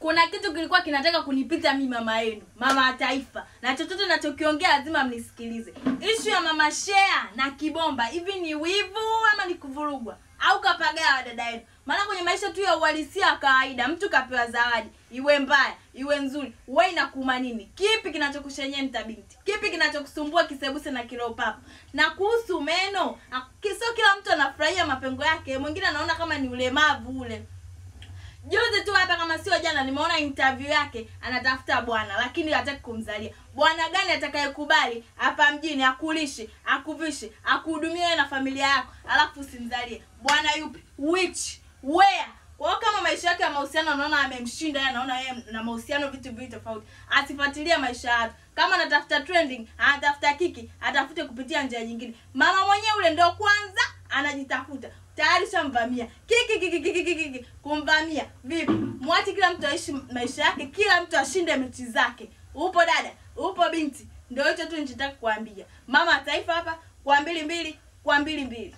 kuna kitu kilikuwa kinataka kunipita mimi mama yenu, mama wa taifa. Na chochote ninachokiongea lazima mnisikilize. Issue ya mama Shea na Kibomba, hivi ni wivu ama ni kuvurugwa? Au kapagawa dada yenu? Maana kwenye maisha tu ya uhalisia kawaida, mtu kapewa zawadi, iwe mbaya, iwe nzuri, wewe inakuuma nini? Kipi kinachokushenyenta binti? Kipi kinachokusumbua kisebuse na kilo papo? Na kuhusu meno, sio kila mtu anafurahia mapengo yake, mwingine anaona kama ni ulemavu ule. Juzi tu hapa kama sio jana nimeona interview yake, anatafuta bwana lakini hataki kumzalia. Bwana gani atakayekubali hapa mjini akulishe, akuvishe, akuhudumie na familia yako alafu usimzalie? Bwana yupi? Which? Where? Kwa kama maisha yake ya mahusiano anaona amemshinda, yeye anaona yeye na mahusiano vitu tofauti. Asifuatilie maisha yake. Kama anatafuta trending, anatafuta kiki, atafute kupitia njia nyingine. Mama mwenyewe ule ndio kwanza anajitafuta. Tayari shamvamia. Kiki kumvamia. Vipi? Mwache kila mtu aishi maisha yake, kila mtu ashinde mechi zake. Upo dada, upo binti. Ndio hicho tu nitaka kuambia. Mama taifa hapa kwa 22 kwa 22.